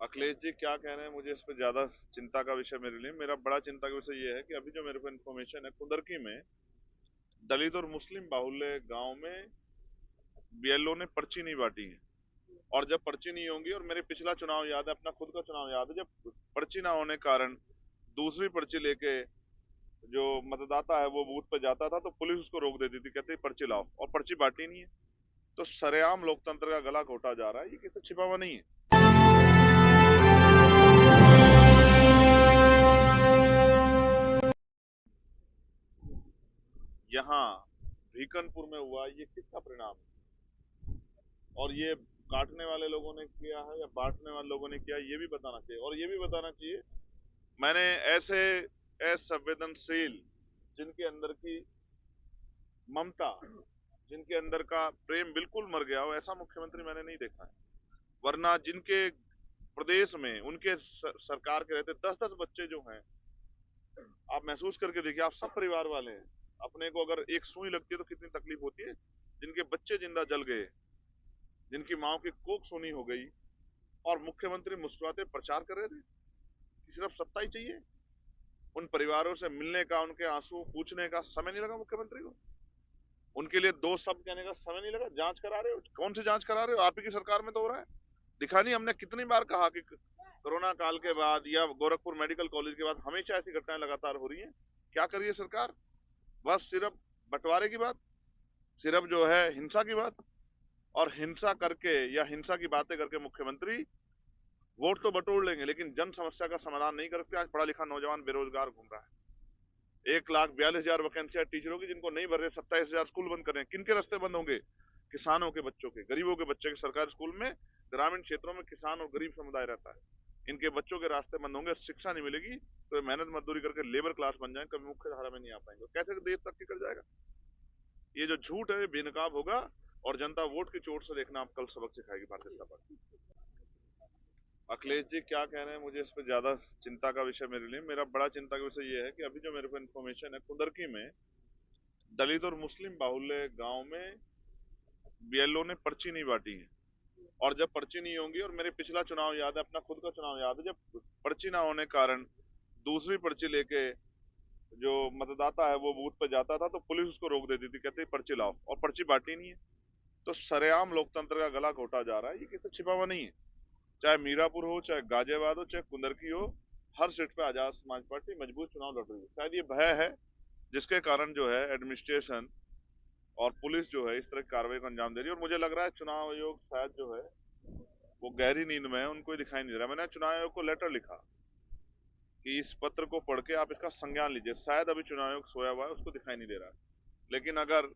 अखिलेश जी क्या कह रहे हैं, मुझे इस पे ज्यादा चिंता का विषय मेरे लिए, मेरा बड़ा चिंता का विषय ये है कि अभी जो मेरे को इन्फॉर्मेशन है, कुंदरकी में दलित और मुस्लिम बाहुल्य गांव में बीएलओ ने पर्ची नहीं बांटी है। और जब पर्ची नहीं होंगी, और मेरे पिछला चुनाव याद है, अपना खुद का चुनाव याद है, जब पर्ची ना होने के कारण दूसरी पर्ची लेके जो मतदाता है वो बूथ पे जाता था तो पुलिस उसको रोक देती थी, कहती पर्ची लाओ, और पर्ची बांटी नहीं है। तो सरेआम लोकतंत्र का गला घोटा जा रहा है, ये किसी छिपा हुआ नहीं है। यहाँ भीकनपुर में हुआ, ये किसका परिणाम है? और ये काटने वाले लोगों ने किया है या बांटने वाले लोगों ने किया, ये भी बताना चाहिए। और ये भी बताना चाहिए, मैंने ऐसे असंवेदनशील, जिनके अंदर की ममता, जिनके अंदर का प्रेम बिल्कुल मर गया हो, ऐसा मुख्यमंत्री मैंने नहीं देखा है। वरना जिनके प्रदेश में उनके सरकार के रहते 10-10 बच्चे जो हैं, आप महसूस करके देखिए, आप सब परिवार वाले हैं, अपने को अगर एक सुई लगती है तो कितनी तकलीफ होती है। जिनके बच्चे जिंदा जल गए, जिनकी माँ की कोख सूनी हो गई, और मुख्यमंत्री मुस्कुराते प्रचार कर रहे थे कि सिर्फ सत्ता ही चाहिए। उन परिवारों से मिलने का, उनके आंसू पूछने का समय नहीं लगा मुख्यमंत्री को। उनके लिए दो शब्द कहने का समय नहीं लगा। जांच करा रहे हो, कौन सी जांच करा रहे हो? आप ही की सरकार में तो हो रहा है। दिखा नहीं, हमने कितनी बार कहा कि कोरोना काल के बाद या गोरखपुर मेडिकल कॉलेज के बाद हमेशा ऐसी घटनाएं लगातार हो रही हैं। क्या करिए सरकार? बस सिर्फ बंटवारे की बात, सिर्फ जो है हिंसा की बात, और हिंसा करके या हिंसा की बातें करके मुख्यमंत्री वोट तो बटोर लेंगे, लेकिन जन समस्या का समाधान नहीं कर सकते। आज पढ़ा लिखा नौजवान बेरोजगार घूम रहा है, 1,42,000 वैकेंसियां टीचरों की जिनको नहीं भर रहे, 27,000 स्कूल बंद कर रहे हैं। किनके रास्ते बंद होंगे? किसानों के बच्चों के, गरीबों के बच्चे के। सरकारी स्कूल में ग्रामीण क्षेत्रों में किसान और गरीब समुदाय रहता है, इनके बच्चों के रास्ते बंद होंगे। शिक्षा नहीं मिलेगी तो मेहनत मजदूरी करके लेबर क्लास बन जाए, कभी मुख्य धारा में नहीं आ पाएंगे। कैसे देश तरक्की कर जाएगा? ये जो झूठ है बेनकाब होगा, और जनता वोट की चोट से देखना, आप कल सबक सिखाएगी भारतीय जनता पार्टी। अखिलेश जी क्या कह रहे हैं, मुझे इस पे ज्यादा चिंता का विषय मेरे लिए, मेरा बड़ा चिंता का विषय ये है कि अभी जो मेरे को इन्फॉर्मेशन है, कुंदरकी में दलित और मुस्लिम बाहुल्य गांव में बीएलओ ने पर्ची नहीं बांटी है। और जब पर्ची नहीं होंगी, और मेरे पिछला चुनाव याद है, अपना खुद का चुनाव याद है, जब पर्ची ना होने के कारण दूसरी पर्ची लेके जो मतदाता है वो बूथ पे जाता था तो पुलिस उसको रोक देती थी, कहती पर्ची लाओ, और पर्ची बांटी नहीं है। तो सरेआम लोकतंत्र का गला घोटा जा रहा है, ये किसी छिपा हुआ नहीं है। चाहे मीरापुर हो, चाहे गाजियाबाद हो, चाहे कुंदरकी हो, हर सीट पे आजाद समाज पार्टी मजबूत चुनाव लड़ रही है। शायद ये भय है जिसके कारण जो है एडमिनिस्ट्रेशन और पुलिस जो है इस तरह की कार्रवाई को अंजाम दे रही है। और मुझे लग रहा है चुनाव आयोग शायद जो है वो गहरी नींद में है, उनको ही दिखाई नहीं दे रहा। मैंने चुनाव आयोग को लेटर लिखा कि इस पत्र को पढ़ के आप इसका संज्ञान लीजिए। शायद अभी चुनाव आयोग सोया हुआ है, उसको दिखाई नहीं दे रहा है। लेकिन अगर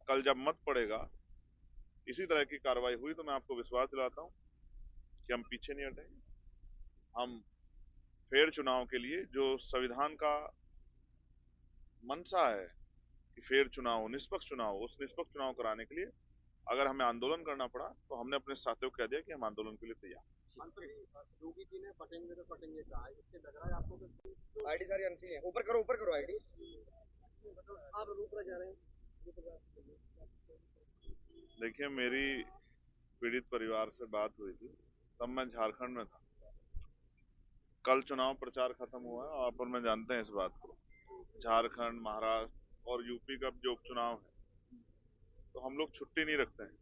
कल जब मत पड़ेगा, इसी तरह की कार्रवाई हुई, तो मैं आपको विश्वास दिलाता हूँ कि हम पीछे नहीं हटेंगे। हम फेयर चुनाव के लिए, जो संविधान का मंशा है कि फेयर चुनाव हो, निष्पक्ष चुनाव हो, उस निष्पक्ष चुनाव कराने के लिए अगर हमें आंदोलन करना पड़ा तो हमने अपने साथियों को कह दिया कि हम आंदोलन के लिए तैयार हैं। योगी जी ने पटेंगे तो पटेंगे कहा है, इससे लग रहा है आपको कि आईडी सारी अनफी है। ऊपर करो आईडी। आप रूप रह जा रहे हैं। देखिए, मेरी पीड़ित परिवार से बात हुई थी, तब मैं झारखंड में था। कल चुनाव प्रचार खत्म हुआ है, आप और मैं जानते हैं इस बात को। झारखंड, महाराष्ट्र और यूपी का जो उपचुनाव है, तो हम लोग छुट्टी नहीं रखते हैं।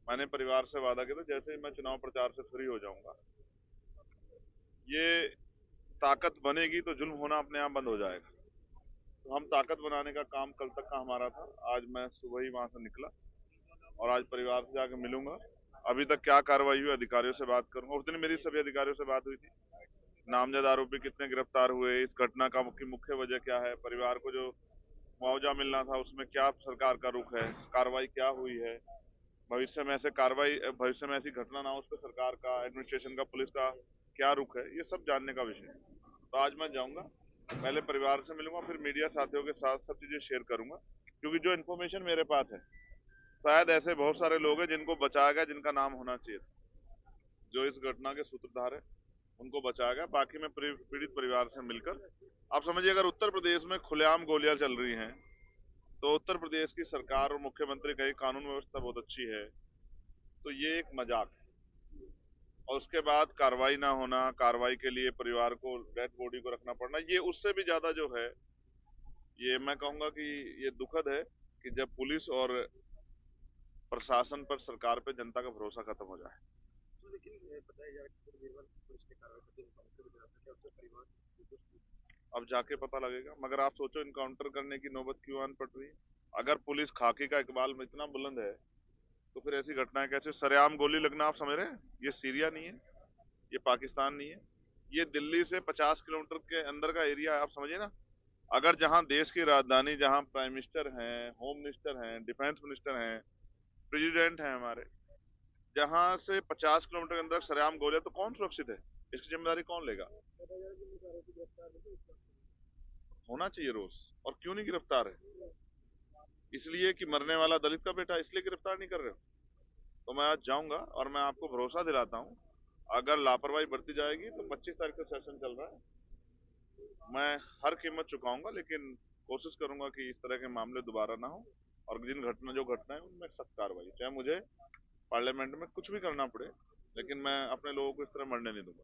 मैंने परिवार से वादा किया था, जैसे ही मैं चुनाव प्रचार से फ्री हो जाऊंगा, ये ताकत बनेगी तो जुल्म होना अपने आप बंद हो जाएगा। तो हम ताकत बनाने का काम कल तक का हमारा था। आज मैं सुबह ही वहां से निकला और आज परिवार से जाकर मिलूंगा। अभी तक क्या कार्रवाई हुई, अधिकारियों से बात करूंगा। उस दिन मेरी सभी अधिकारियों से बात हुई थी। नामजद आरोपी कितने गिरफ्तार हुए, इस घटना का मुख्य वजह क्या है, परिवार को जो मुआवजा मिलना था उसमें क्या सरकार का रुख है, कार्रवाई क्या हुई है, भविष्य में ऐसी घटना ना हो, उस पर सरकार का, एडमिनिस्ट्रेशन का, पुलिस का क्या रुख है, ये सब जानने का विषय है। तो आज मैं जाऊंगा, पहले परिवार से मिलूंगा, फिर मीडिया साथियों के साथ सब चीजें शेयर करूंगा। क्योंकि जो इन्फॉर्मेशन मेरे पास है, शायद ऐसे बहुत सारे लोग हैं जिनको बचाया गया, जिनका नाम होना चाहिए था। जो इस घटना के सूत्रधार है उनको बचाया गया। बाकी मैं पीड़ित परिवार से मिलकर, आप समझिए, अगर उत्तर प्रदेश में खुलेआम गोलियां चल रही हैं तो उत्तर प्रदेश की सरकार और मुख्यमंत्री कही कानून व्यवस्था बहुत अच्छी है, तो ये एक मजाक है। और उसके बाद कार्रवाई ना होना, कार्रवाई के लिए परिवार को डेड बॉडी को रखना पड़ना, ये उससे भी ज्यादा जो है, ये मैं कहूंगा कि ये दुखद है कि जब पुलिस और प्रशासन पर, सरकार पे जनता का भरोसा खत्म हो जाए। तो लेकिन बताया जा रहा है कि थोड़ी देर बाद पुलिस ने कार्रवाई करके इनकाउंटर भी करा था, क्या उससे परिवार अब जाके पता लगेगा, मगर आप सोचो इनकाउंटर करने की नौबत क्यों आन पड़ रही है। अगर पुलिस खाकी का इकबाल में इतना बुलंद है तो फिर ऐसी घटनाएं कैसे, सरेआम गोली लगना, आप समझ रहे हैं? ये सीरिया नहीं है, ये पाकिस्तान नहीं है, ये दिल्ली से 50 किलोमीटर के अंदर का एरिया है, आप समझिए ना। अगर जहां देश की राजधानी, जहां प्राइम मिनिस्टर हैं, होम मिनिस्टर हैं, डिफेंस मिनिस्टर हैं, प्रेसिडेंट हैं हमारे, जहां से 50 किलोमीटर के अंदर सरेआम गोलियां, तो कौन सुरक्षित है? इसकी जिम्मेदारी कौन लेगा? होना चाहिए रोज, और क्यों नहीं गिरफ्तार है? इसलिए कि मरने वाला दलित का बेटा, इसलिए गिरफ्तार नहीं कर रहे हो? तो मैं आज जाऊंगा और मैं आपको भरोसा दिलाता हूं, अगर लापरवाही बरती जाएगी तो 25 तारीख का सेशन चल रहा है, मैं हर कीमत चुकाऊंगा, लेकिन कोशिश करूंगा कि इस तरह के मामले दोबारा ना हो, और जो घटना है उनमें सख्त कार्रवाई, चाहे मुझे पार्लियामेंट में कुछ भी करना पड़े, लेकिन मैं अपने लोगों को इस तरह मरने नहीं दूंगा।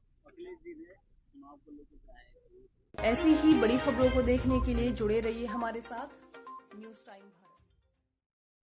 ऐसी ही बड़ी खबरों को देखने के लिए जुड़े रहिए हमारे साथ न्यूज़ टाइम।